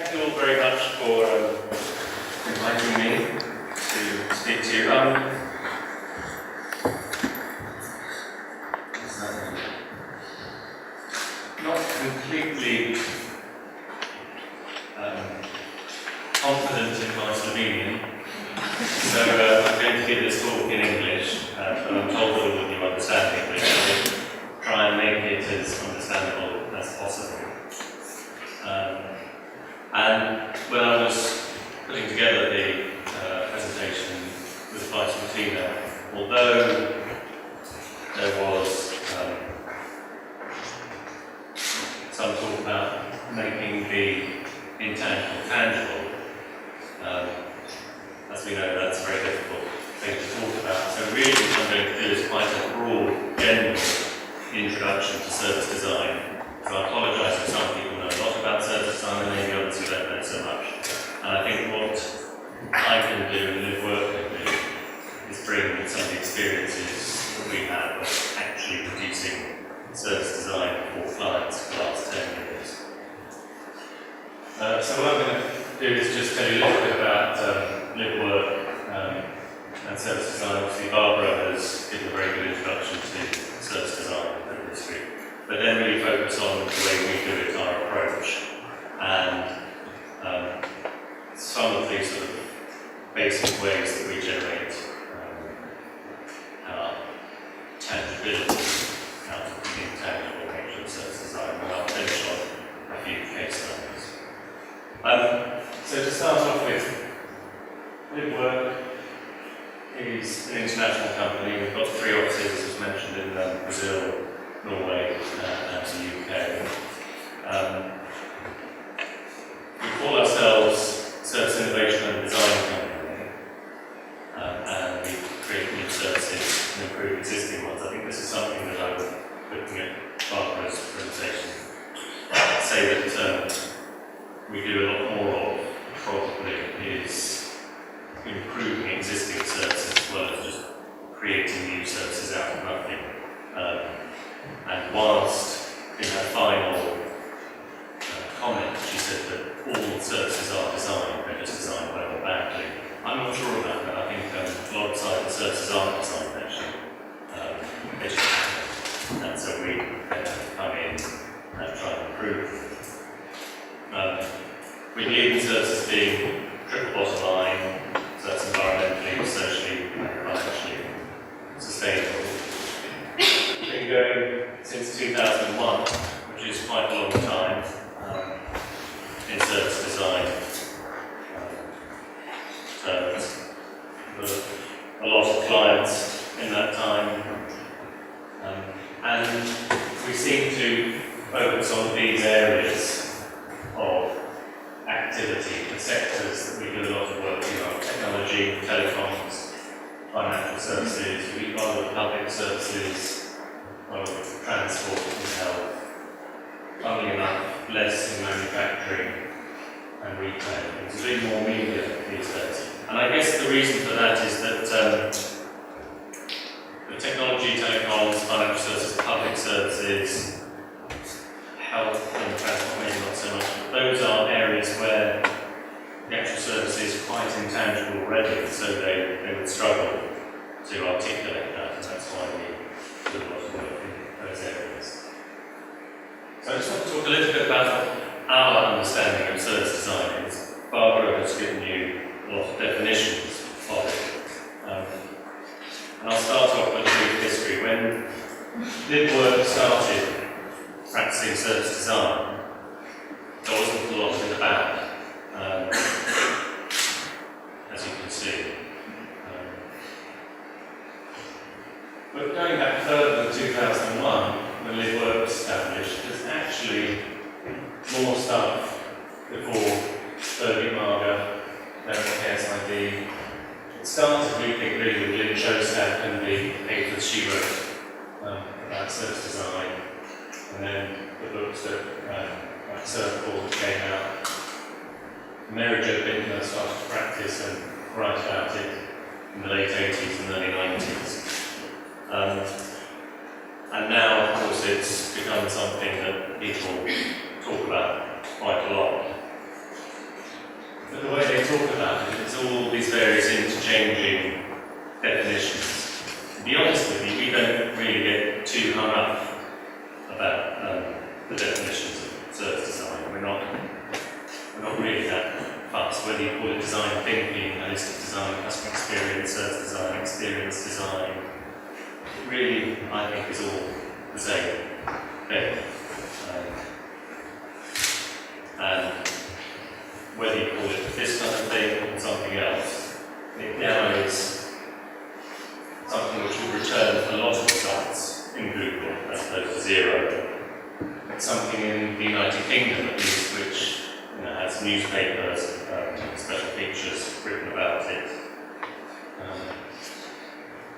thank you all very much for inviting me to speak to you. Not completely confident in my Slovenian, so I'm going to give this talk in English, but I'm told that all of you understand English, so I'll try and make it as understandable as possible. And when I was putting together the presentation with Vice Martina, although there was some talk about making the intangible tangible, as we know that's a very difficult thing to talk about. So really what I'm going to do is quite a broad, general introduction to service design. So I apologise if some people know a lot about service design and maybe others who don't know so much. And I think what I can do and Live Work can do is bring some of the experiences that we have of actually producing service design for clients for the last 10 years. So what I'm going to do is just tell you a little bit about Live Work and service design. Obviously Barbara has given a very good introduction to service design and history, but then really focus on the way we do it, our approach, and some of these sort of basic ways that we generate our tangibility out of the intangible nature of service design, and I'll finish on a few case studies. So to start off with, Live Work is an international company. We've got 3 offices, as mentioned, in Brazil, Norway, and the UK. We call ourselves Service Innovation and Design Company, and we create new services and improve existing ones. I think this is something that I was looking at Barbara's presentation. I'd say that we do a lot more of, probably, is improving existing services as well as just creating new services out of nothing. And whilst in her final comment she said that all services are designed, they're just designed well or badly, I'm not sure about that. I think a lot of services aren't designed actually. They just happen. And so we have to come in and try and improve. We believe in services being triple bottom line, so that's environmentally, socially, and financially sustainable. We've been going since 2001, which is quite a long time in service design. So a lot of clients in that time, and we seem to focus on these areas of activity, the sectors that we do a lot of work in: technology, telecoms, financial services, we do a lot of public services, a lot of transport and health. Funnily enough, less in manufacturing and retail. It's a bit more media these days. And I guess the reason for that is that the technology, telecoms, financial services, public services, health and transport, maybe not so much, but those are areas where the actual service is quite intangible already, so they would struggle to articulate that, and that's why we do a lot of work in those areas. So I just want to talk a little bit about our understanding of service design. Barbara has given you a lot of definitions of it. And I'll start off with a brief history. When Live Work started practicing service design, there wasn't a lot of it about, as you can see. But going back further than 2001, when Live Work was established, there's actually more stuff before Birgit Marga, then KSID. It started, we think, really with Lynn Shostak and the papers she wrote about service design, and then the books that like Circle that came out. Mary Jo Bittner started to practice and write about it in the late 80s and early 90s. And now, of course, it's become something that people talk about quite a lot. experience design. It really, I think, is all the same thing. And whether you call it this kind of thing or something else, it now is something which will return a lot of results in Google as opposed to zero. It's something in the United Kingdom, at least, which has newspapers, special features written about it.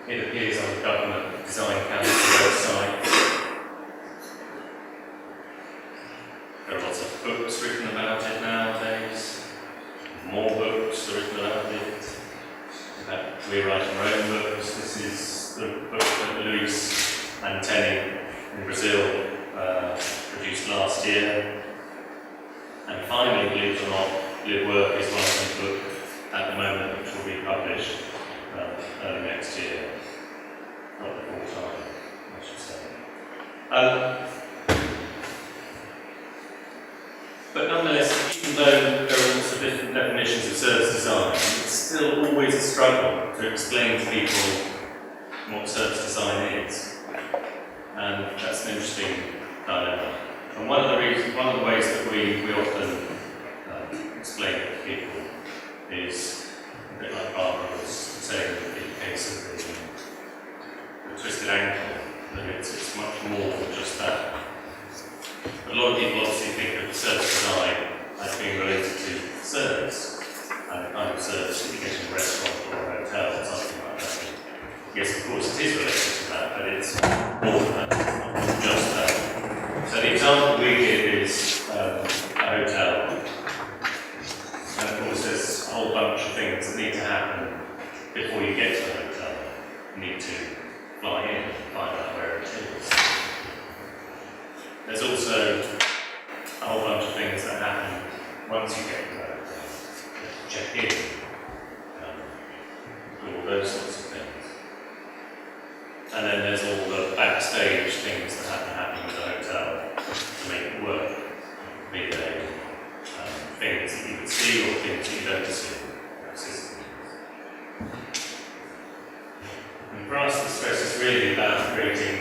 It appears on the Government Design Council website. There are lots of books written about it nowadays. More books are written about it. We're writing our own books. This is the book that Luis Anteni in Brazil produced last year. And finally, believe it or not, Live Work is writing a book at the moment which will be published early next year. Not before time, I should say. But nonetheless, even though there are lots of different definitions of service design, it's still always a struggle to explain to people what service design is. And that's an interesting dilemma. And one of the ways that we often explain it to people is a bit like Barbara was saying in the case of the twisted ankle, that it's much more than just that. A lot of people obviously think of service design as being related to service, and the kind of service that you get in a restaurant or a hotel or something like that. Yes, of course it is related to that, but it's more than that, it's not just that. So the example we give is a hotel, and of course there's a whole bunch of things that need to happen before you get to the hotel. You need to fly in and find out where it is. There's also a whole bunch of things that happen once you get to the hotel. Check in, all those sorts of things. And then there's all the backstage things that happen with the hotel to make it work. Be they things that you can see or things that you don't see. And for us, the stress is really about creating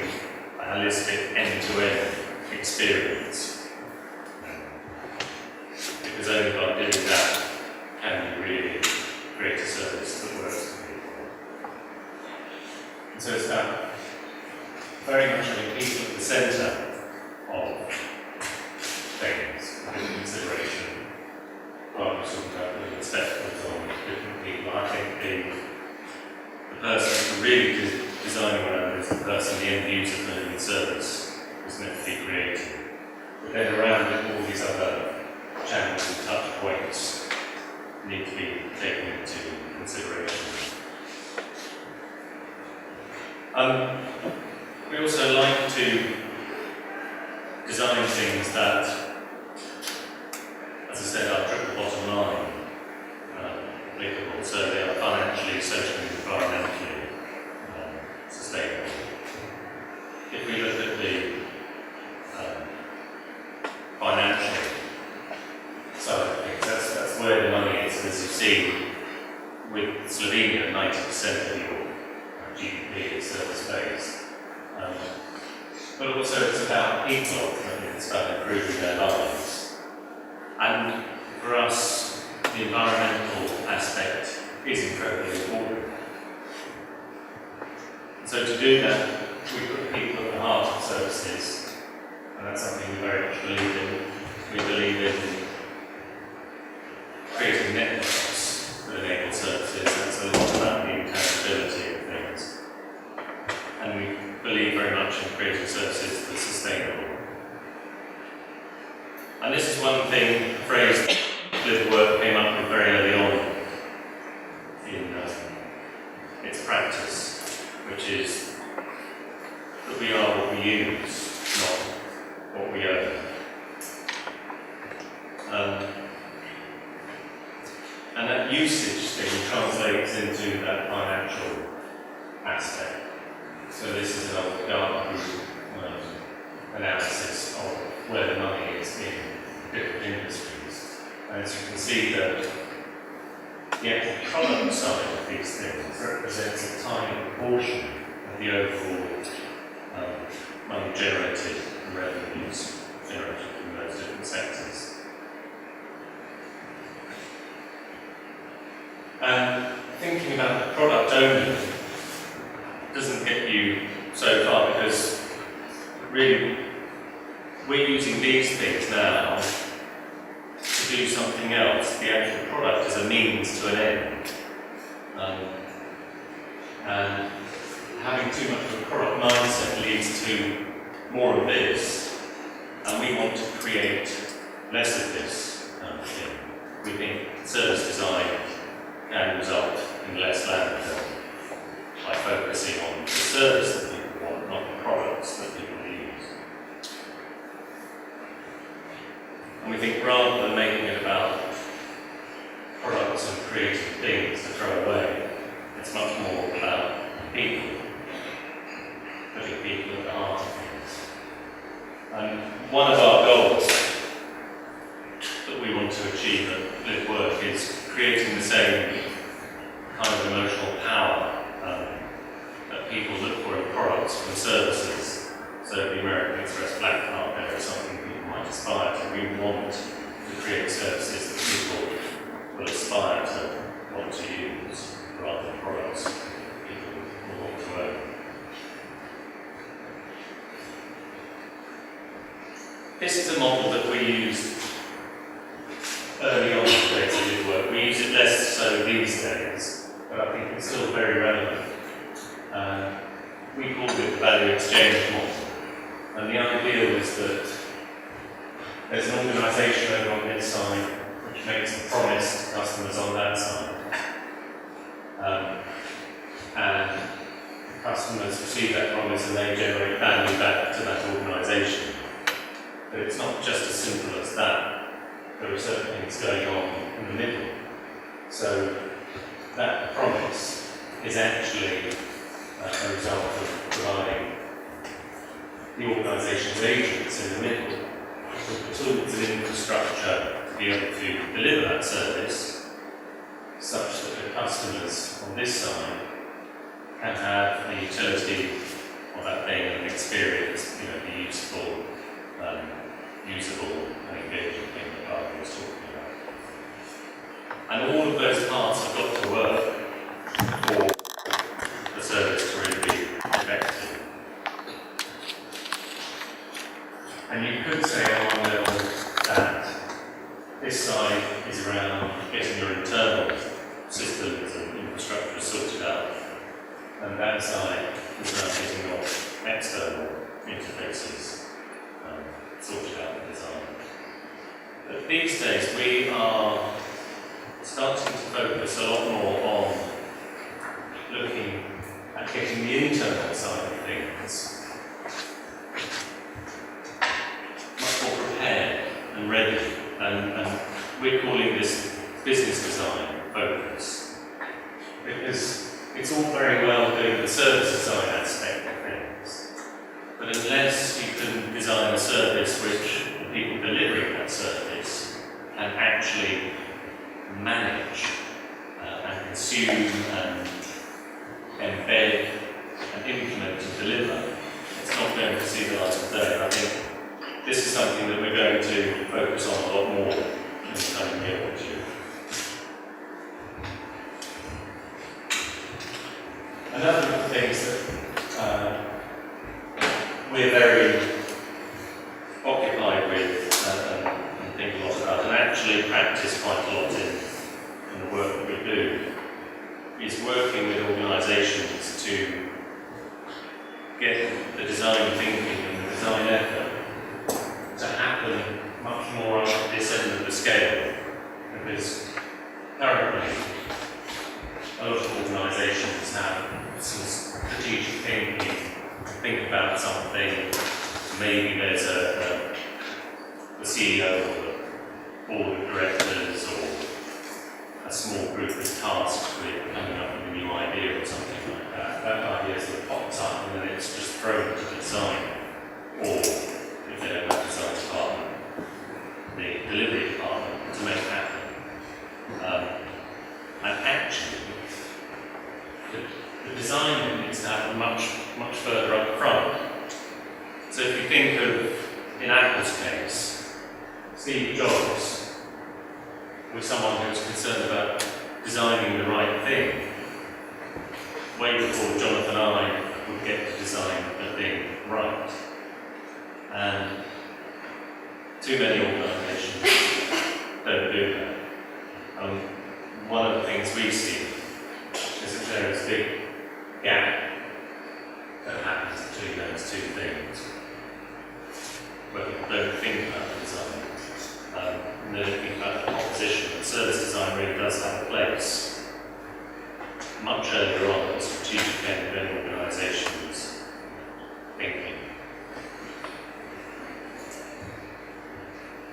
a holistic end-to-end experience. Because only by doing that can you really create a service that works for people. And so it's about very much having people at the centre of things, with consideration, rather than talking about putting spectacles on different people. I think the person who really designing around is the person, the end user for the service, is meant to be created. But then around it, all these other channels and touch points need to be taken into consideration. We also like to design things that, as I said, are triple bottom line applicable, so they are financially, socially, and environmentally sustainable. If we look at the financial side of things, that's where the money is. And as you've seen, with Slovenia, 90% of your GDP is service-based. But also it's about people, ultimately. It's about improving their lives. And for us, the environmental aspect is incredibly important. So to do that, we put people at the heart of services, and that's something we very much believe in. We believe in creating networks that enable services. That's a lot about the accountability of things. And we believe very much in creating services that are sustainable. And this is one thing, a phrase Live Work came up with very early on in its practice, which is that we are what we use, not what we own. And that usage thing translates into that financial aspect. So this is an old Gartner Group analysis of where the money is in different industries. And as you can see, that the actual product side of these things represents a tiny proportion of the overall money generated and revenues generated from those different sectors. And thinking about the product only doesn't get you so far, because really we're using these things now to do something else. The actual product is a means to an end. And having too much of a product mindset leads to more of this, and we want to create less of this thing. We think service design can result in less landfill by focusing on the service that people want, not the products that people use. And we think rather than making it about products and creating things to throw away, it's much more about people, putting people at the heart of things. And one of our goals that we want to achieve at Live Work is creating the same kind of emotional power that people look for in products and services. So the American Express Black Card there is something people might aspire to. We want to create services that people will aspire to want to use, rather than products people will want to own. This is a model that we used early on in creative work. We use it less so these days, but I think it's still very relevant. We called it the value exchange model. And the idea was that there's an organisation over on this side which makes a promise to customers on that side. And customers receive that promise and they generate value back to that organisation. But it's not just as simple as that. There are certain things going on in the middle. So that promise is actually a result of providing the organisation's agents in the middle with the tools and infrastructure to be able to deliver that service, such that the customers on this side can have the utility of that thing and experience, the useful, usable and engaging thing that Barbara was talking about. And all of those parts have got to work for the service to really be effective. And you could say on one level that this side is around getting your internal systems and infrastructure sorted out, and that side is around getting your external interfaces sorted out and designed. But these days we are starting to focus a lot more on looking at getting the internal side of things much more prepared and ready, and we're calling this business design focus, because it's all very well doing the service design aspect of things, but unless you can design a service which the people delivering that service can actually manage and consume and embed and implement and deliver, it's not going to see the light of day. I think this is something that we're going to focus on a lot more in the coming year or two. Another of the things that we're very occupied with and think a lot about, and actually practice quite a lot in the work that we do, is working with organisations to get the design thinking and the design effort to happen much more on this end of the scale. Because currently, a lot of organisations have some strategic thinking, think about something, maybe there's the CEO or the board of directors or a small group is tasked with coming up with a new idea or something like that. That idea sort of pops up and then it's just thrown to the design, or if they don't have a design department, the delivery department to make it happen. And actually, the design needs to happen much further up front. So if you think of, in Apple's case, Steve Jobs was someone who was concerned about designing the right thing way before Jonathan Ive would get to design the thing right. And too many organisations don't do that. One of the things we see is that there is a big gap that happens between those two things, where people don't think about the design, and they don't think about the composition. And service design really does have a place much earlier on at the strategic end of any organisation's thinking.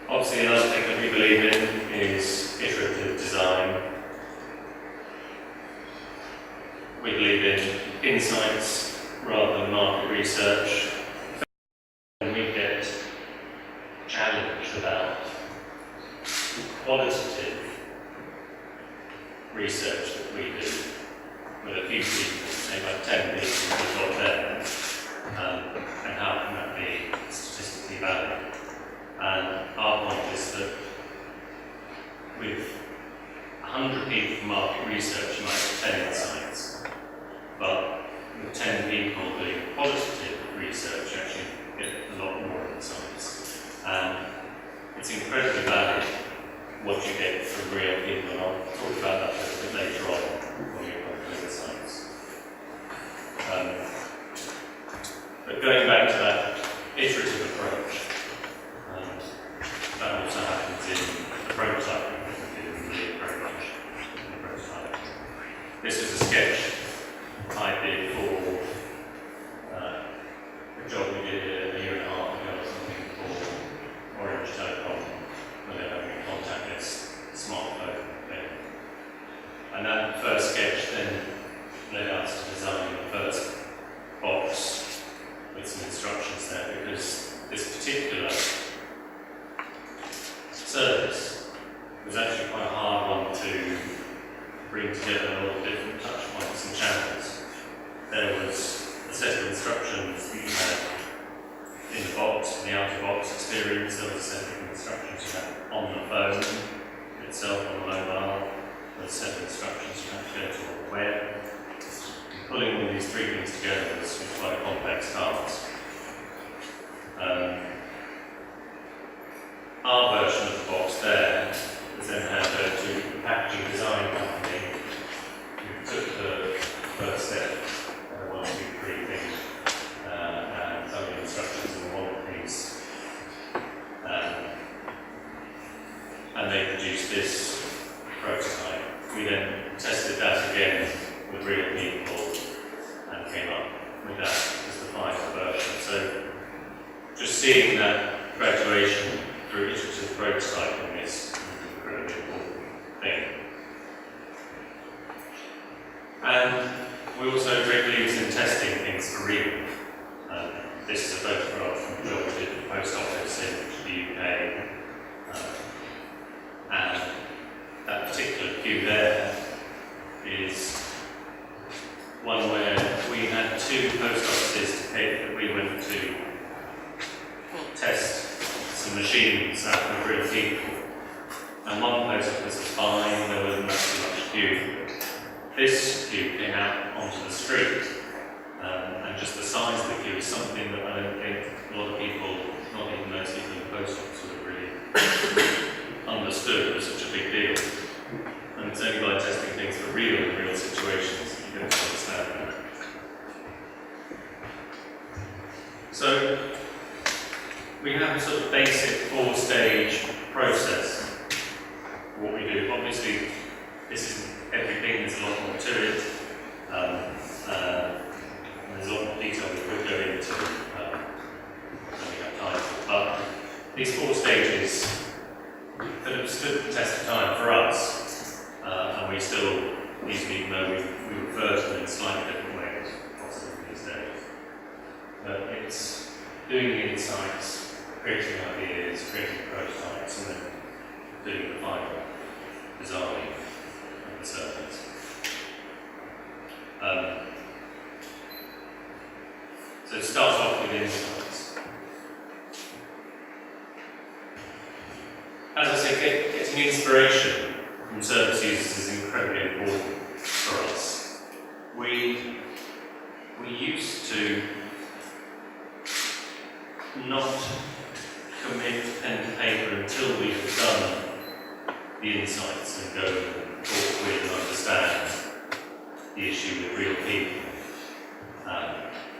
Obviously, another thing that we believe in is iterative design. We believe in insights rather than market research. And we get challenged about qualitative research that we do with a few people, say about 10 people we've got there, and how can that be statistically valid? And our point is that with 100 people from market research, you might get 10 insights, but with 10 people doing qualitative research, you actually get a lot more insights. And it's incredibly valuable what you get from real people, and I'll talk about that a little bit later on when we come to insights. But going back to that iterative approach, that also happens in the prototyping that we do in the approach in the prototype. This is a sketch I did for a job we did a year and a half ago or something for Orange Telecom, where they're having a contactless smartphone thing. And that first sketch then led us to design the first box with some instructions there, because this particular service was actually quite a hard one to bring together a lot of different touch points and channels. There was a set of instructions that you had in the box, in the outer box experience. There was a set of instructions you had on the phone itself, on the mobile. There was a set of instructions you had to go to the web. Pulling all these three things together was quite a complex task. Our version of the box there was then handed over to a packaging design company who took the first step, 1, 2, 3 thing, and some of the instructions in one piece. And they produced this prototype. We then tested that again with real people and came up with that as the final version. So just seeing that graduation through iterative prototyping is an incredibly important thing. And we also great believers in testing things for real. This is a photograph from a job we did at the Post Office in the UK. And that particular queue there is one where we had 2 post offices that we went to test some machines out with real people. And one post office was fine, there wasn't actually much queue. This queue came out onto the street, and just the size of the queue is something that I don't think a lot of people, not even most people in the post office, would have really understood was such a big deal. And it's only by testing things for real in real situations that you get to understand that. So we have a sort of basic 4-stage process for what we do. Obviously, this isn't everything, there's a lot more to it. There's a lot more detail we could go into when we have time. But these 4 stages that have stood the test of time for us, and we still use them, even though we refer to them in slightly different ways, possibly these days. But it's doing the insights, creating ideas, creating prototypes, and then doing the final design of the service. So it starts off with insights. As I said, getting inspiration from service users is incredibly important for us. We used to not commit pen to paper until we had done the insights and go and talk with and understand the issue with real people.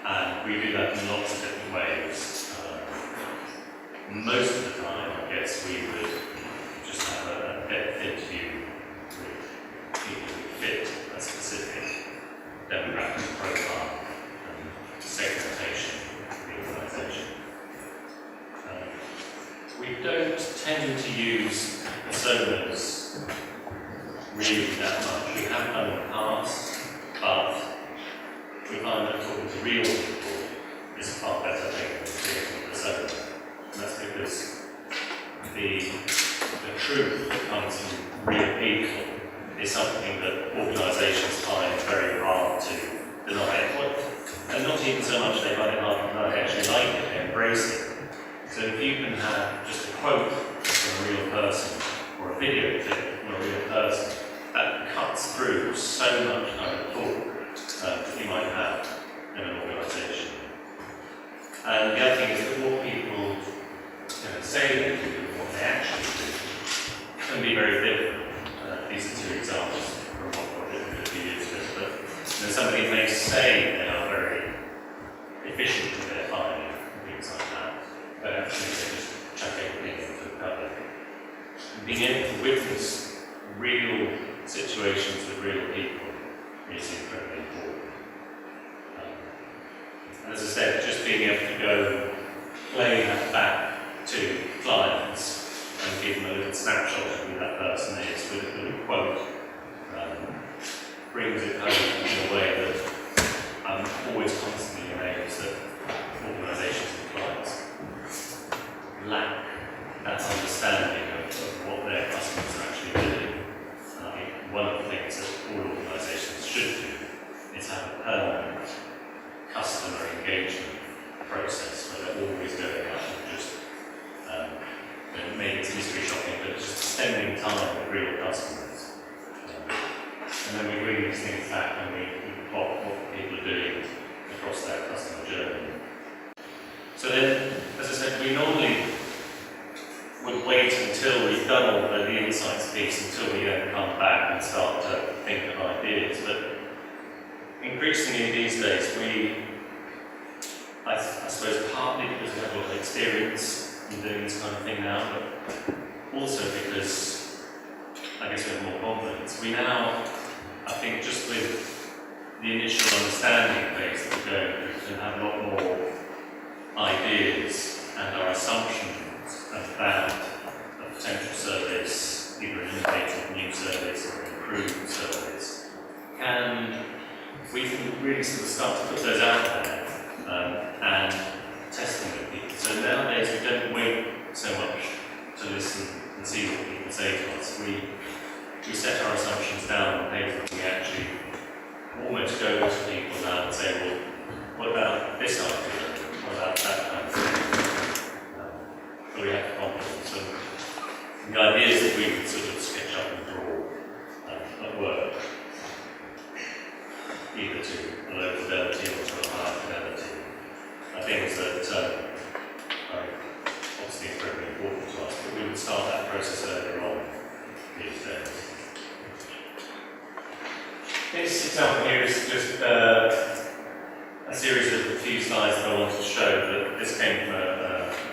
And we do that in lots of different ways. Most of the time, I guess, we would just have a depth interview with people who fit a specific demographic profile and segmentation of the organisation. We don't tend to use personas really that much. We have done in the past, but we find that talking to real people is a far better thing than being a persona. And that's because the truth that comes from real people is something that organisations find very hard to deny. And not even so much they find it hard to deny, they actually like it, they embrace it. So if you can have just a quote from a real person, or a video clip from a real person, that cuts through so much kind of talk that you might have in an organisation. And the other thing is that what people say they do and what they actually do can be very different. These are two examples from what it could be used with. But somebody may say they are very efficient in their filing and things like that, but actually they just chuck everything into the public. Being able to witness real situations with real people is incredibly important. And as I said, just being able to go play that back to clients and give them a little snapshot of who that person is with a quote brings it home in a way that I'm always constantly amazed that organisations and clients lack that understanding of what their customers are actually doing. And I think one of the things that all organisations should do is have a permanent customer engagement process where they're always going out and just maybe it's mystery shopping, but it's just spending time with real customers. And then we bring these things back and we plot what people are doing across their customer journey. So then, as I said, we normally would wait until we've done all the insights piece until we then come back and start to think of ideas. But increasingly these days, I suppose partly because we have a lot of experience in doing this kind of thing now, but also because I guess we have more confidence. We now, I think, just with the initial understanding phase that we're going through, can have a lot more ideas and our assumptions about a potential service, either an innovative new service or an improved service. And we can really sort of start to put those out there and test them with people. So nowadays we don't wait so much to listen and see what people say to us. We set our assumptions down on paper and we actually almost go to people now and say, well, what about this idea? What about that kind of thing? So we have confidence. And the ideas that we can sort of sketch up and draw at work, either to a low fidelity or to a high fidelity, are things that are obviously incredibly important to us, but we would start that process earlier on these days. This example here is just a series of a few slides that I wanted to show, but this came from a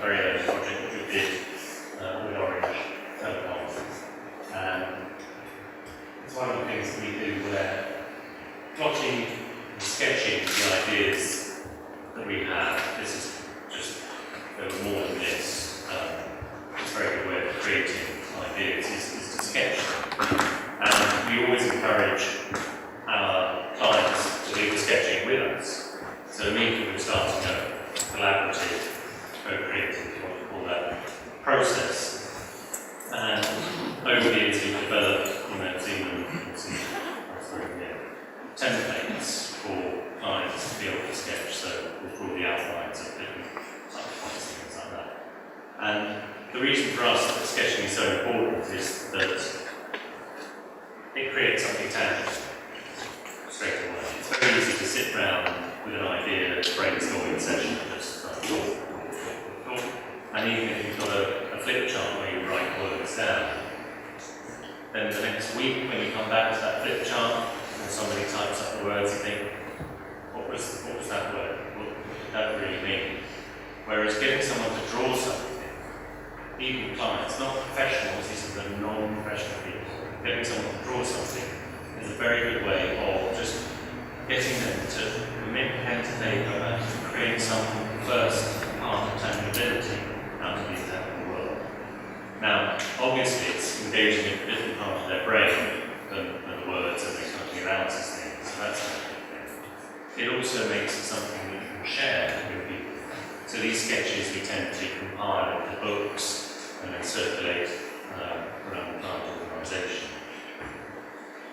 very early project that we did with Orange Telecom. It's one of the things that we do where plotting and sketching the ideas that we have, this is just more than this. It's a very good way of creating ideas, is to sketch them. And we always encourage our clients to do the sketching with us. So immediately we're starting a collaborative, co-creative, what we call that, process. And over the years we've developed, templates And the reason for us that sketching is so important is that it creates something tangible straight away. It's very easy to sit down with an idea, brainstorming session, and just talk. And even if you've got a flip chart where you write words down, then the next week when you come back to that flip chart and somebody types up the words, you think, what was that word? What did that really mean? Whereas getting someone to draw something, even clients, not professionals, these are the non-professional people, getting someone to draw something is a very good way of just getting them to commit pen to paper and to create some first part of tangibility out of the example world. Now, obviously it's engaging in a different part of their brain than the words and the kind of analysis things, so that's a good thing. It also makes it something that you can share with people. So these sketches we tend to compile into books and then circulate around the plant organisation.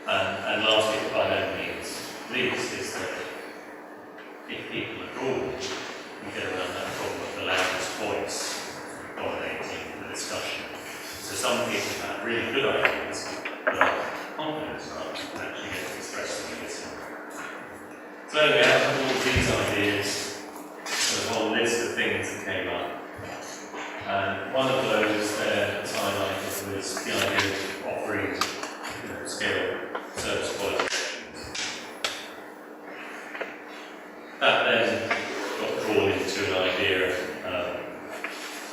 And lastly, by no means least, is that if people are drawn, you get around that problem of the loudest voice dominating the discussion. So some people have really good ideas, but are confident enough to actually get to express them in this one. So anyway, out of all of these ideas, there's a whole list of things that came up. And one of those there that's highlighted was the idea of offering scale service qualifications. That then got drawn into an idea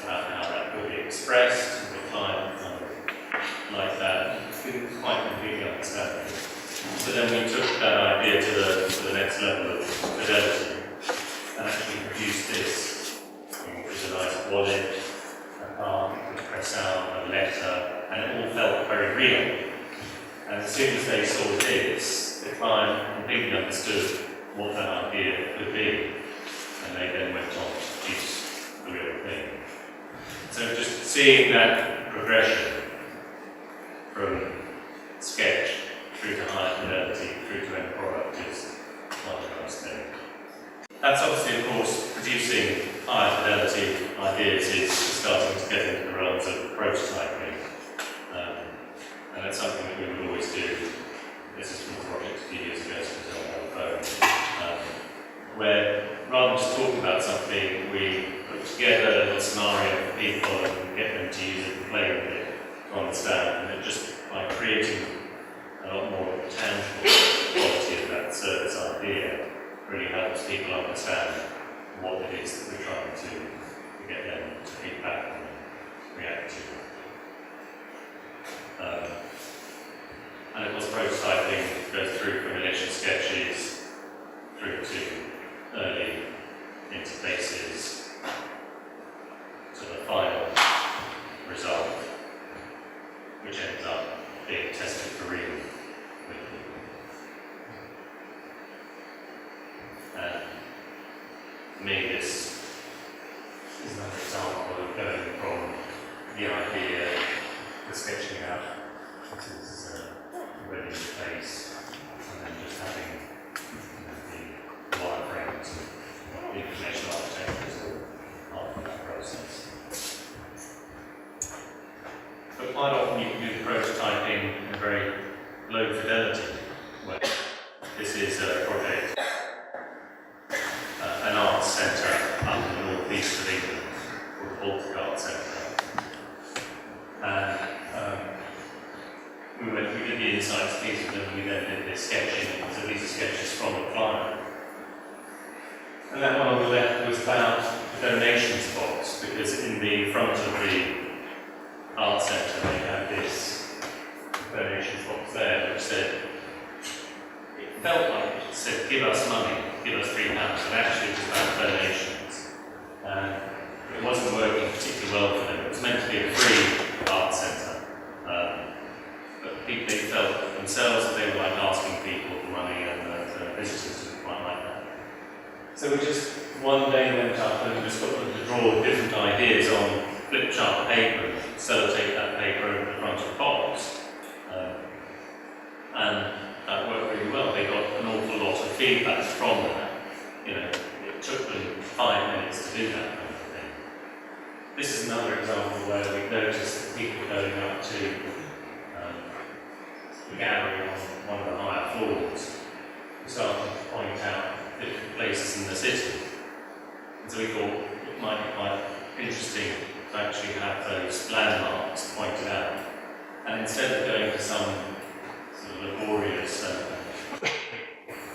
about how that could be expressed, and the client like that didn't quite completely understand it. So then we took that idea to the next level of fidelity and actually produced this, which is a nice wallet, a card, you could press out, a letter, and it all felt very real. And as soon as they saw this, the client completely understood what that idea could be, and they then went on to produce the real thing. So just seeing that progression from sketch through to high fidelity, through to end product is quite a nice thing. That's obviously, of course, producing higher fidelity ideas is starting to get into the realms of prototyping. And that's something that we would always do. This is from a project a few years ago, so it's on our phone. Where rather than just talking about something, we put together a little scenario for people and get them to use it and play with it to understand. And it just by creating a lot more tangible quality of that service idea really helps people understand what it is that we're trying to get them to feedback and react to. And of course, prototyping goes through from initial sketches through to early interfaces to the final result, which ends up being tested for real with people. And for me, this is another example of going from the idea to sketching out. This is ready in place, and then just having the wireframes and the information architecture is all part of that process. But quite often you can do the prototyping in very low fidelity way. This is a project, an arts centre up in the northeast of England called the Baltic Arts Centre. And we did the insights piece of them, we then did this sketching, so these are sketches from the client. And that one on the left was about the donations box, because in the front of the art centre they had this donations box there which said, it felt like it said, give us money, give us £3, and actually it was about donations. And it wasn't working particularly well for them. It was meant to be a free art centre. But they felt themselves that they were like asking people for money, and the visitors didn't quite like that. So we just one day went up and just got them to draw different ideas on flip chart paper, sellotape that paper over the front of the box. And that worked really well. They got an awful lot of feedback from that. You know, it took them 5 minutes to do that kind of thing. this is another example where we've noticed that people going up to the gallery on one of the higher floors starting to point out different places in the city. And so we thought it might be quite interesting to actually have those landmarks pointed out. And instead of going for some sort of laborious and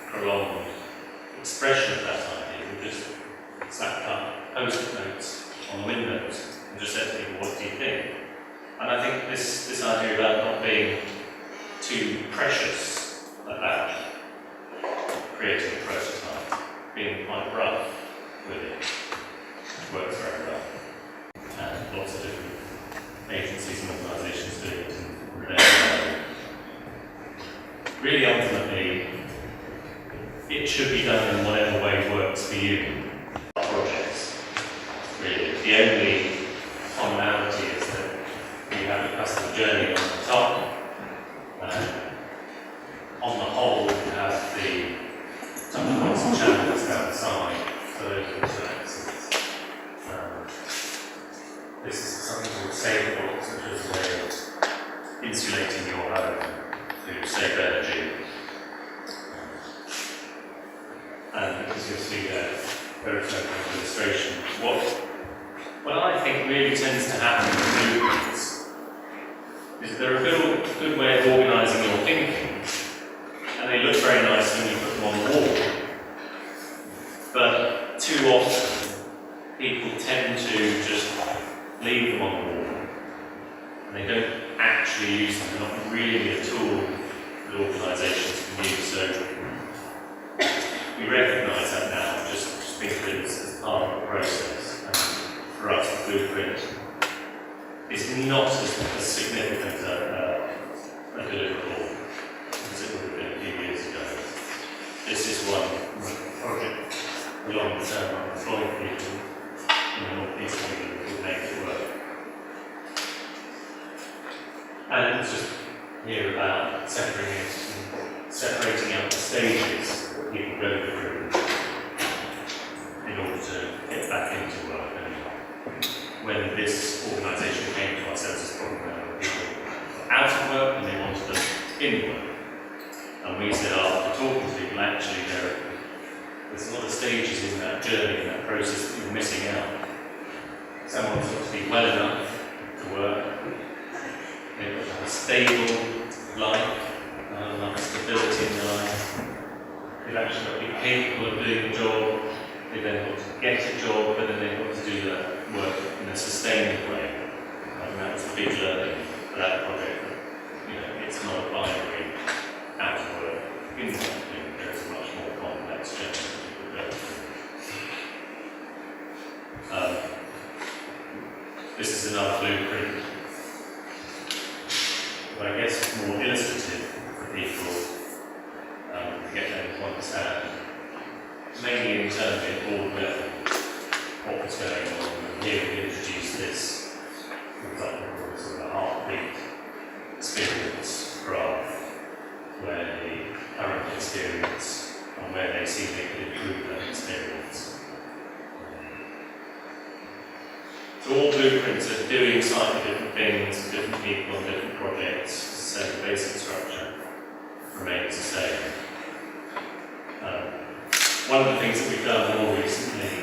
prolonged expression of that idea, we just slapped up post-it notes on the windows and just said to people, what do you think? And I think this idea about not being too precious about creating a prototype, being quite rough with it, works very well. And lots of different agencies and organisations do it in their way. Really, ultimately, it should be done in whatever way works for you. Projects, really. The only commonality is that you have a customer journey on the top. On the whole, you have the touch points and channels down the side for those interactions. This is something called Save Box, which is a way of insulating your home to save energy. And as you'll see there, very simple illustration. What I think really tends to happen in blueprints is they're a good way of organising your thinking, and they look very nice when you put them on the wall. But too often, people tend to just leave them on the wall, and they don't actually use them. They're not really a tool that organisations can use. So we recognise that now, just think of it as part of the process. And for us, the blueprint is not as significant a deliverable as it would have been a few years ago. This is one project long term on employing people in the North East of England who make it work. And it's just here about separating out the stages that people go through in order to get back into work. And when this organisation came to us, there was this problem where people were out of work and they wanted them in work. And we said, after talking to people, actually there's a lot of stages in that journey, in that process that you're missing out. Someone's got to be well enough to work. They've got to have a stable life, enough stability in their life. They've actually got to be capable of doing the job. They've then got to get a job, but then they've got to do that work in a sustained way. And that was a big learning for that project. It's not a binary out of work, in work. There's a much more complex journey that people go through. This is another blueprint, but I guess it's more illustrative for people to get them to understand, mainly internally at board level, what was going on. And here we introduced this, for example, sort of a heartbeat experience graph, where the current experience and where they see they could improve that experience. So all blueprints are doing slightly different things for different people and different projects, so the basic structure remains the same. One of the things that we've done more recently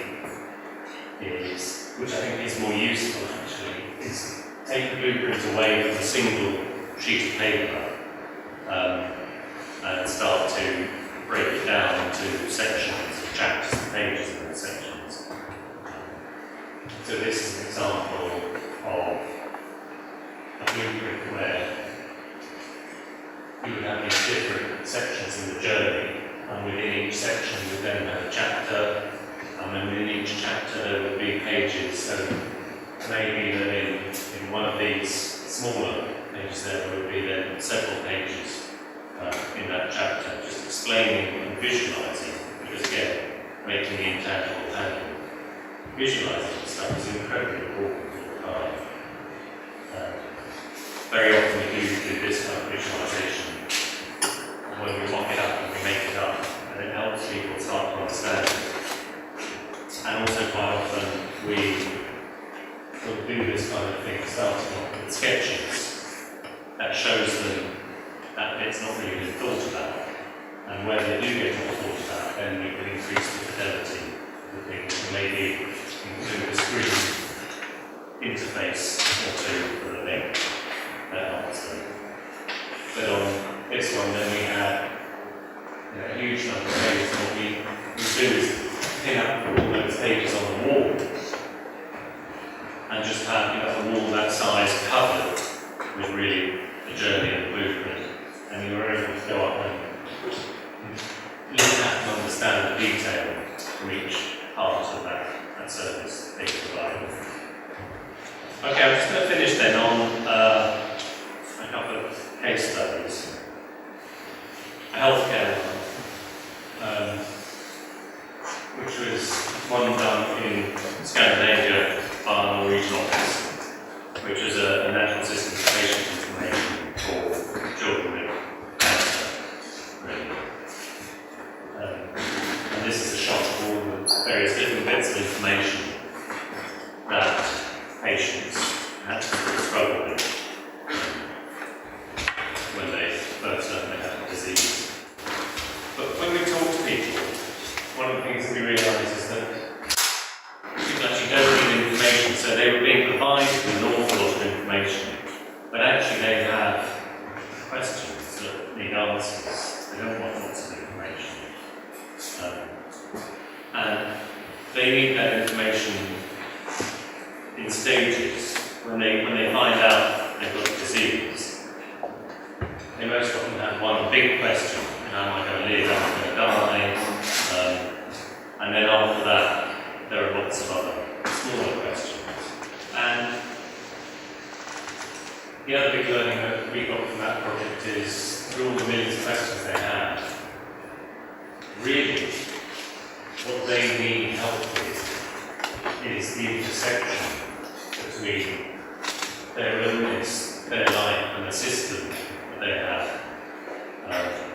is, which I think is more useful actually, is take the blueprint away from a single sheet of paper and start to break it down into sections, chapters and pages in those sections. So this is an example of a blueprint where you would have these different sections in the journey, and within each section you would then have a chapter, and then within each chapter there would be pages. So maybe that in one of these smaller pages there would be then several pages in that chapter, just explaining and visualising, because again, making the intangible tangible. Visualising stuff is incredibly important all the time. Very often we do this kind of visualisation when we mock it up and we make it up, and it helps people start to understand it. And also quite often we sort of do this kind of thing, starting off with sketches, that shows them that it's not really been thought about. And when they do get more thought about, then we can increase the fidelity of things, and maybe include a screen interface or two for the thing that helps them. But on this one, then we have a huge number of pages, and what we do is pin up all those pages on the wall and just have a wall that size covered with really the journey and the blueprint, and you're able to go up and look at and understand the detail from each part of that service they provide. Okay, I'm just going to finish then on a couple of case studies. A healthcare one, which was one done in Scandinavia by our Norwegian office, which is a national system for patient information for children with cancer, really. And this is a shot of all the various different bits of information that patients had to struggle with when they first learned they had the disease. But when we talk to people, one of the things that we realise is that people actually don't need information, so they were being provided with an awful lot of information, but actually they have questions that need answers. They don't want lots of information. And they need that information in stages. When they find out they've got a disease, they most often have one big question: am I going to live? Am I going to die? And then after that, there are lots of other smaller questions. And the other big learning that we got from that project is, through all the millions of questions they have, really what they need help with is the intersection between their illness, their life, and the system that they have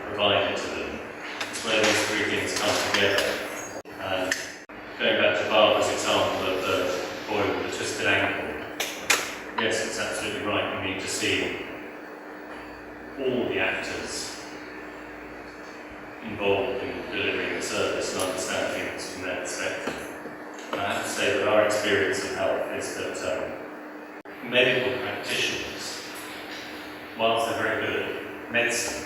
provided to them. It's where these three things come together. And going back to Barbara's example of the boy with a twisted ankle, yes, it's absolutely right. We need to see all the actors involved in delivering the service and understand things from their perspective. And I have to say that our experience in health is that medical practitioners, whilst they're very good at medicine,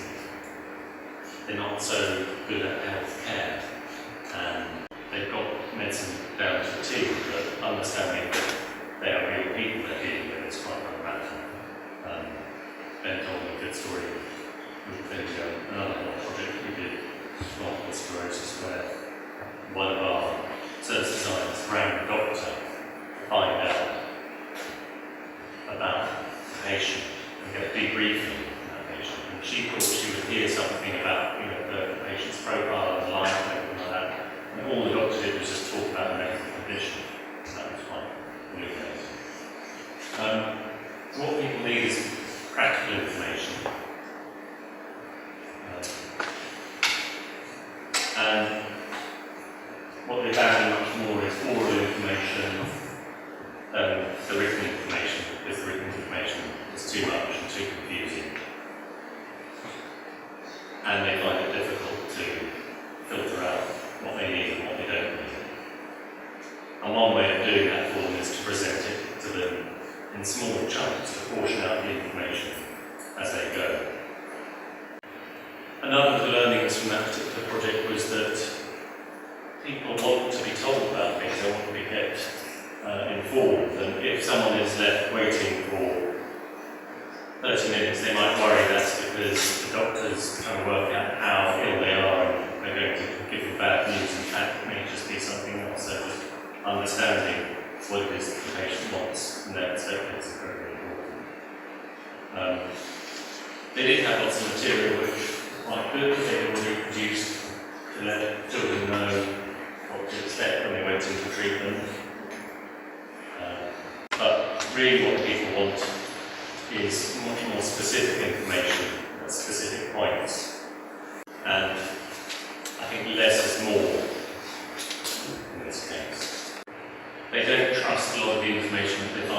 they're not so good at health care. And they've got medicine down to a T, but understanding that they are real people they're dealing with is quite fundamental. Ben told me a good story with another project we did, multiple sclerosis, where one of our service designers rang the doctor to find out about the patient and get a debriefing from that patient. And she thought she would hear something about the patient's profile and life and everything like that. And all the doctor did was just talk about the medical condition. That was quite illuminating. So what people need is practical information. And what they value much more is oral information than the written information, because the written information is too much and too confusing. And they find it difficult to filter out what they need and what they don't need. And one way of doing that for them is to present it to them in small chunks, to portion out the information as they go. Another of the learnings from that particular project was that people want to be told about things, they want to be kept informed, and if someone is left waiting for 30 minutes, they might worry that's because the doctor's trying to work out how ill they are and they're going to give them bad news. In fact, it may just be something else. So just understanding what it is that the patient wants from their perspective is very important. They did have lots of material which was quite good. They had already produced to let children know what to expect when they went into treatment. But really what people want is much more specific information at specific points. And I think less is more in this case. They don't trust a lot of the information that they find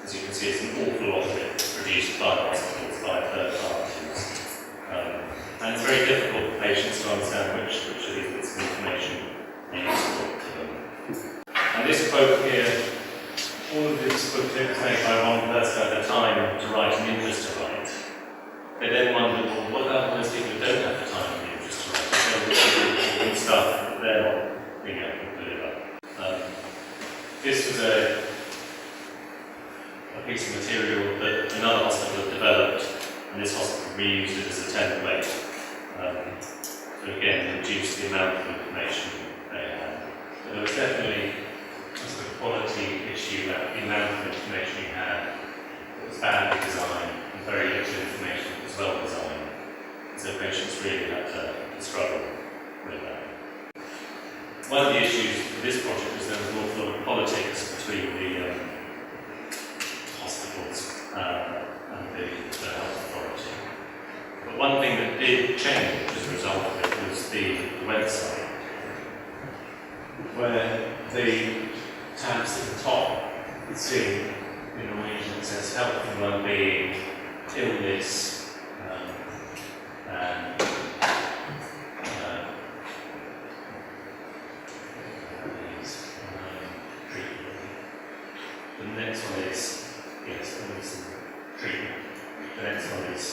as you can see, it's an awful lot of it produced by hospitals, by third parties. And it's very difficult for patients to understand which of these bits of information are useful to them. And this quote here, all of this quote was made by one person at the time to write and interest to write. They then wondered, well, what about those people who don't have the time and the interest to write? They're doing stuff that they're not being able to deliver. This was a piece of material that another hospital had developed, and this hospital reused it as a template to again reduce the amount of information they had. But there was definitely a sort of quality issue about the amount of information we had. It was badly designed and very little information that was well designed. So patients really had to struggle with that. One of the issues with this project was there was an awful lot of politics between the hospitals and the health authority. But one thing that did change as a result of it was the website, where the tabs at the top, you can see in Norwegian it says health and well-being, illness, and treatment. The next one is illness and treatment. The next one is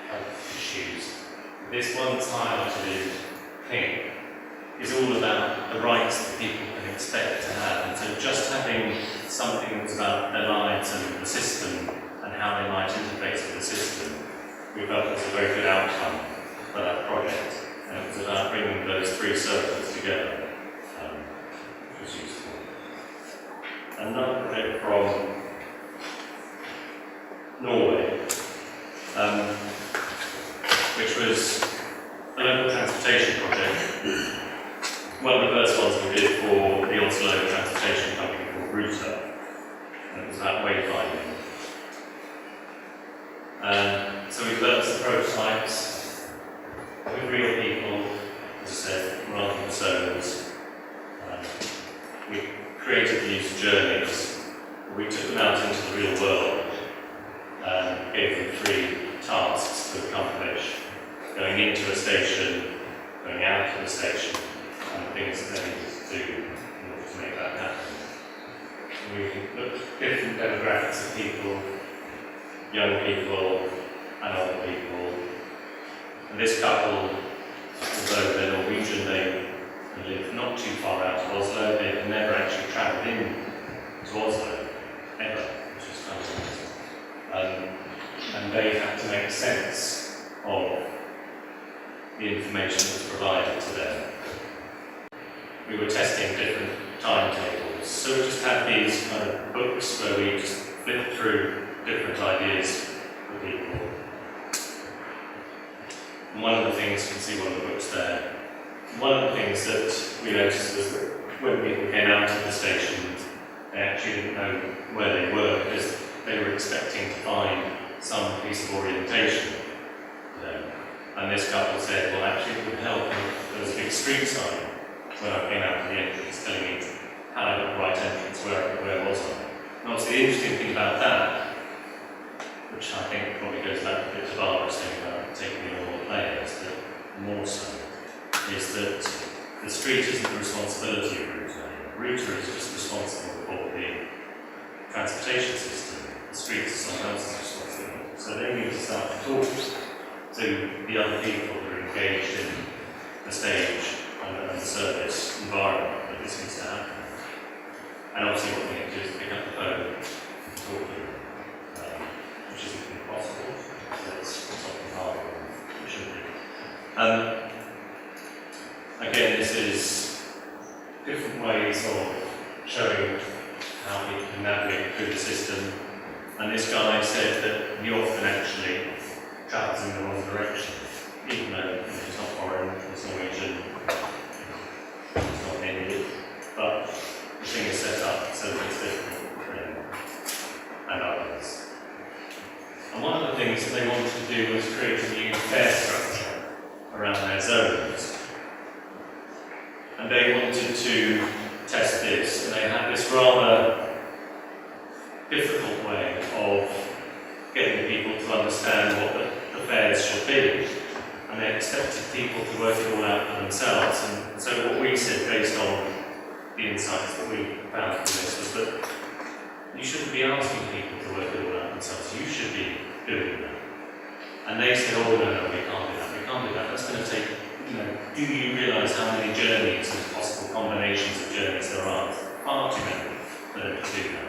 health issues. This one that's highlighted in pink is all about the rights that people can expect to have. And so just having something that's about their lives and the system and how they might interface with the system, we felt was a very good outcome for that project. And it was about bringing those three circles together, which was useful. Another project from Norway, which was a local transportation project. One of the first ones we did for the Oslo transportation company called Ruter, and it was about wayfinding. So we developed some prototypes with real people, as I said, rather than personas. We created these journeys. We took them out into the real world and gave them 3 tasks to accomplish: going into a station, going out of the station, and the things that they needed to do in order to make that happen. We looked at different demographics of people, young people and old people. And this couple, although they're Norwegian, they live not too far out of Oslo. They've never actually travelled in to Oslo, ever, which is kind of amazing. And they had to make sense of the information that was provided to them. We were testing different timetables, so we just had these kind of books where we just flipped through different ideas for people. And one of the things, you can see one of the books there, one of the things that we noticed was that when people came out of the station, they actually didn't know where they were because they were expecting to find some piece of orientation for them. And this couple said, well, actually it would help if there was a big street sign when I came out of the entrance telling me how I got the right entrance, where was I? And obviously the interesting thing about that, which I think probably goes back a bit to Barbara's thing about taking the all players, but more so, is that the street isn't the responsibility of Ruter. Ruter is just responsible for the transportation system. The streets are someone else's responsibility. So they need to start to talk to the other people who are engaged in the stage and the service environment that this needs to happen. And obviously what we need to do is pick up the phone and talk to them, which isn't impossible. So it's something harder than it should be. Again, this is different ways of showing how people can navigate through the system. And this guy said that he often actually travels in the wrong direction, even though he's not foreign, he's Norwegian, he's not Indian. But the thing is set up so that it's difficult for him and others. And one of the things that they wanted to do was create a new fare structure around their zones. And they wanted to test this, and they had this rather difficult way of getting people to understand what the fares should be. And they expected people to work it all out for themselves. And so what we said, based on the insights that we found from this, was that you shouldn't be asking people to work it all out themselves. You should be doing that. And they said, oh, no, we can't do that. We can't do that. That's going to take, do you realise how many journeys and possible combinations of journeys there are? Far too many for them to do that.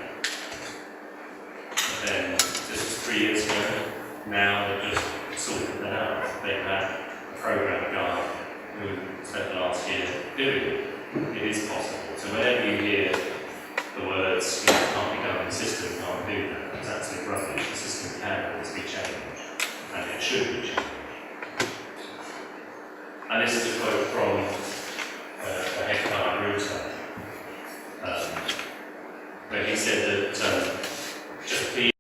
But then, this was 3 years ago, now they've just sorted that out. They've had a programme guy who spent the last year doing it. It is possible. So whenever you hear the words, it can't be done, the system can't do that, that's absolutely rubbish. The system can always be changed, and it should be changed. And this is a quote from the head guy, Ruta, where he said that just being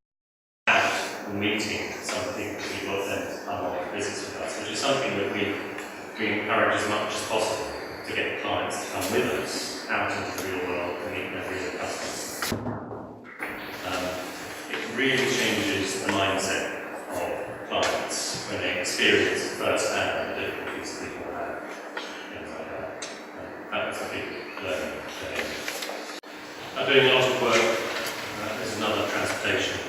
out and meeting something that we got them to come on visits with us, which is something that we encourage as much as possible to get clients to come with us out into the real world and meet their real customers. It really changes the mindset of clients when they experience firsthand the difficulties people have, things like that. That was a big learning for him. I'm doing a lot of work, there's another transportation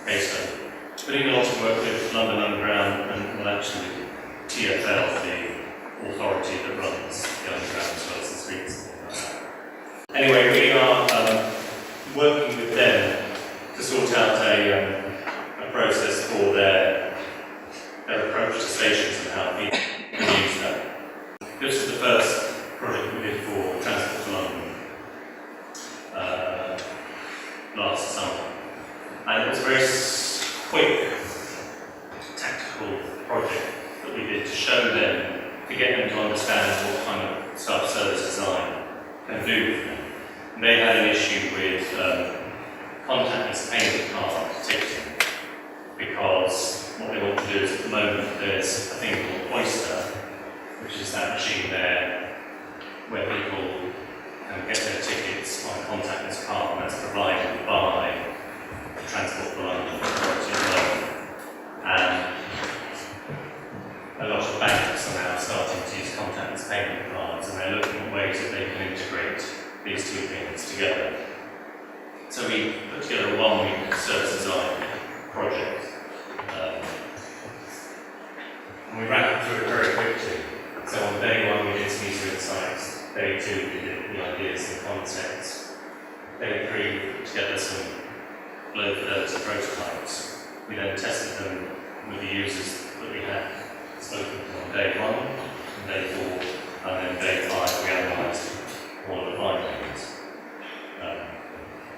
case study. Doing a lot of work with London Underground and, well, actually TfL, the authority that runs the Underground as well as the streets and things like that. Anyway, we are working with them to sort out a process for their approach to stations and how people can use that. This is the first project we did for Transport for London last summer. And it was a very quick, tactical project that we did to show them, to get them to understand what kind of self-service design can do for them. And they had an issue with contactless payment card ticketing, because what they want to do is, at the moment, there's a thing called Oyster, which is that machine there where people can get their tickets on a contactless card, and that's provided by the Transport for London Authority of London. And a lot of banks are now starting to use contactless payment cards, and they're looking at ways that they can integrate these two things together. So we put together a one-week service design project, and we ran it through it very quickly. So on day one we did some user insights, day two we did the ideas and concepts, day three we put together some low fidelity prototypes. We then tested them with the users that we had spoken to on day one, and day four, and then day five we analysed all of the findings.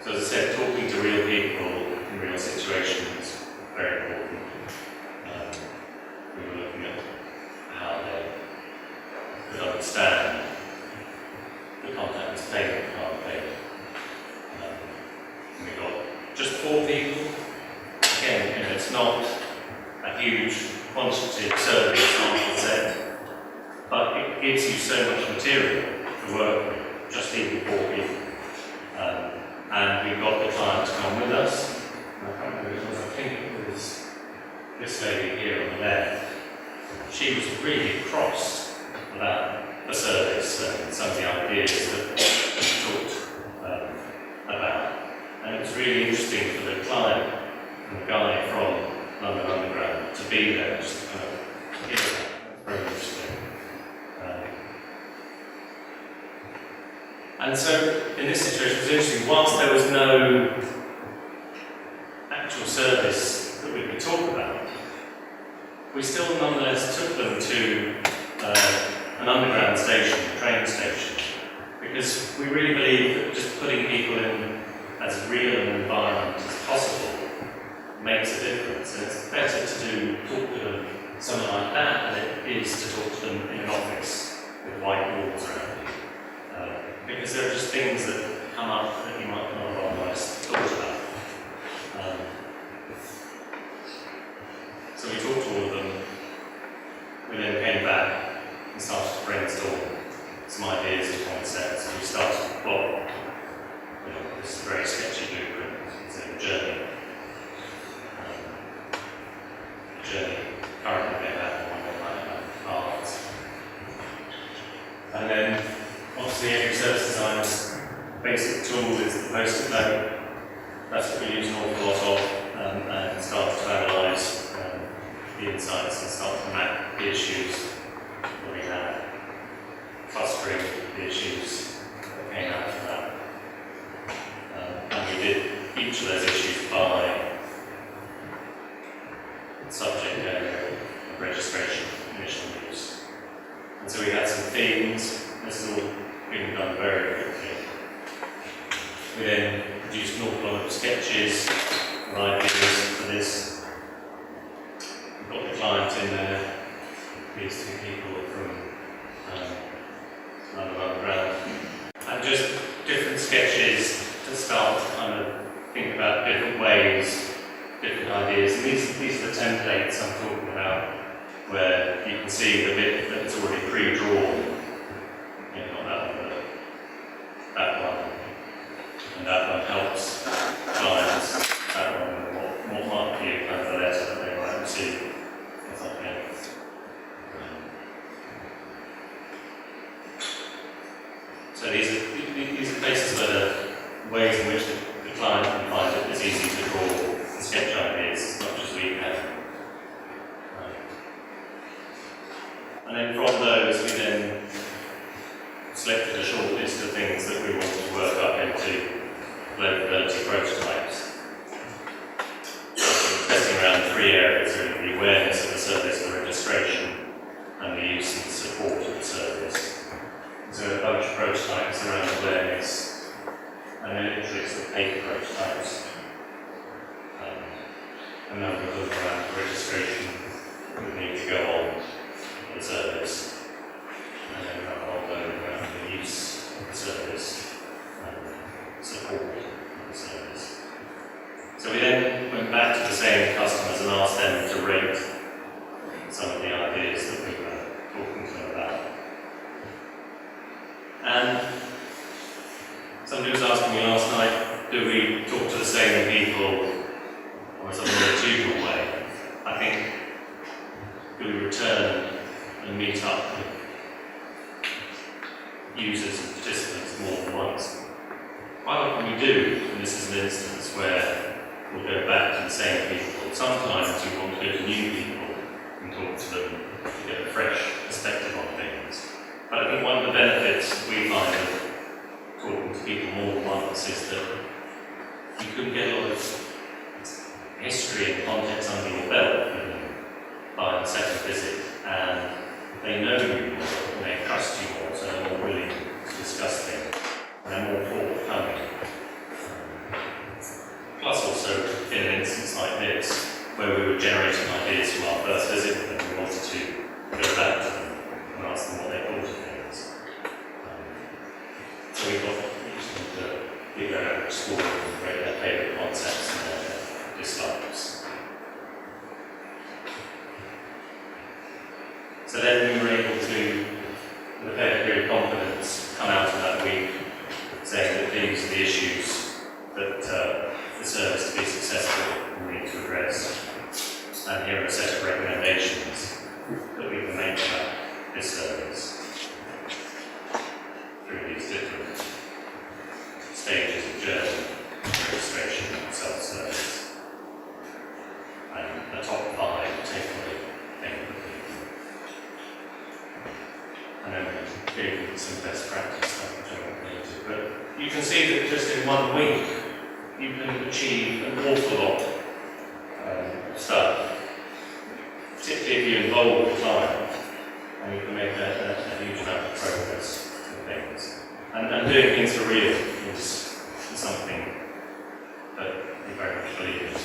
So as I said, talking to real people in real situations, very important. We were looking at how they could understand the contactless payment card payment. We got just 4 people. Again, it's not a huge quantitative survey sample set, but it gives you so much material to work with, just even 4 people. And we got the client to come with us. I can't remember who it was, I think it was this lady here on the left. She was really cross about the service and some of the ideas that we talked about. And it was really interesting for the client and the guy from London Underground to be there, just to kind of hear that. Very interesting. And so, in this situation, it was interesting. Whilst there was no actual service that we could talk about, we still nonetheless took them to an underground station, a train station, because we really believe that just putting people in as real an environment as possible makes a difference. And it's better to talk to them somewhere like that than it is to talk to them in an office with white walls around you. Because there are just things that come up that you might not have otherwise thought about. So we talked to all of them. We then came back and started to brainstorm some ideas and concepts. We started to plot, this is a very sketchy blueprint. So That's what we use an awful lot of, and start to analyse the insights and start to map the issues that we have, clustering the issues that came out of that. And we did each of those issues by subject area of registration, initial use. And so we had some themes. This has all been done very quickly. We then produced an awful lot of sketches or ideas for this. We've got the client in there, these two people from London Underground, and just different sketches to start to kind of think about different ways, different ideas. And these are the templates I'm talking about, where you can see the bit that's already pre-drawn. Not that one, but that one. And that one helps clients, that one, what might be a kind of a letter that they might receive or something. So these are places where the ways in which the client can find it is easy to draw and sketch ideas as much as we can. And then from those we then selected a short list of things that we wanted to work up into low-fidelity prototypes. Testing around three areas: the awareness of the service, the registration, and the use and support of the service. So a bunch of prototypes around awareness, and then literally sort of paper prototypes. A number of them around registration would need to go on the service, and then a whole load around the use of the service and support of the service. So we then went back to the same customers and asked them to rate some of the ideas that we were talking to them about. And somebody was asking me last night, do we talk to the same people or in some longitudinal way? I think, do we return and meet up with users and participants more than once? Quite often we do, and this is an instance where we'll go back to the same people. Sometimes we want to go to new people and talk to them to get a fresh perspective on things. But I think one of the benefits we find of talking to people more than once is that you can get a lot of history and context under your belt by the second visit, and they know you more and they trust you more, so they're more willing to discuss things and they're more forthcoming. Plus also, in an instance like this, where we were generating ideas from our first visit with them, we wanted to go back to them and ask them what they thought of things. So we got used to figure out, explore, and create their favourite concepts and their dislikes. So then we were able to, with a fair degree of confidence, come out of that week saying that these are the issues that the service to be successful will need to address. And here are a set of recommendations that we can make about this service through these different stages of journey, registration and self-service. And the top 5 takeaway thing. And then we gave some best practice stuff which I won't go into. But you can see that just in 1 week you can achieve an awful lot of stuff. Particularly if you involve the client, and you can make a huge amount of progress with things. And doing things for real is something that we very much believe in.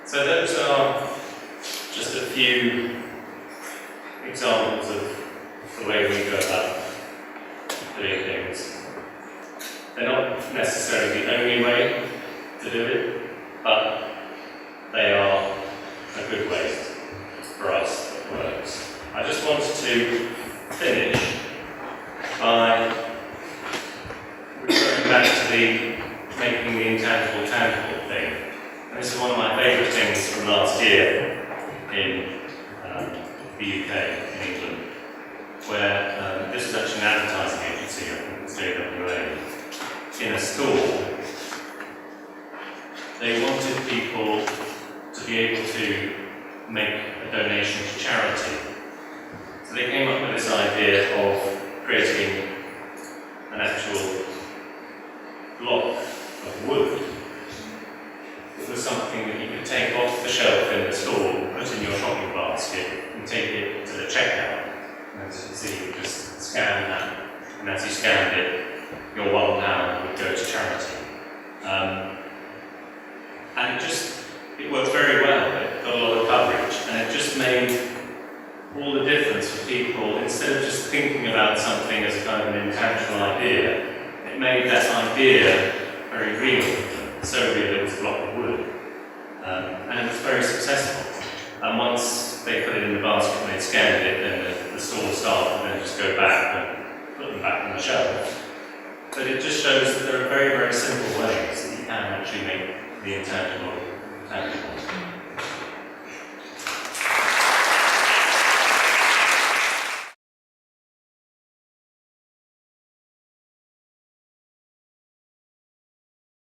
So those are just a few examples of the way we go about doing things. They're not necessarily the only way to do it, but they are a good way for us that works. I just wanted to finish by referring back to the making the intangible tangible thing. And this is one of my favourite things from last year in the UK, in England, where this was actually an advertising agency, I think it was JWA, in a school people to be able to make a donation to charity. So they came up with this idea of creating an actual block of wood. It was something that you could take off the shelf in the store, put in your shopping basket, and take it to the checkout. And as you can see, you just scan that, and as you scanned it, your £1 would go to charity. And it worked very well. It got a lot of coverage, and it just made all the difference for people. Instead of just thinking about something as a kind of an intangible idea, it made that idea very real for them. So real it was a block of wood. And it was very successful. And once they put it in the basket and they scanned it, then the store staff would then just go back and put them back on the shelf. But it just shows that there are very, very simple ways that you can actually make the intangible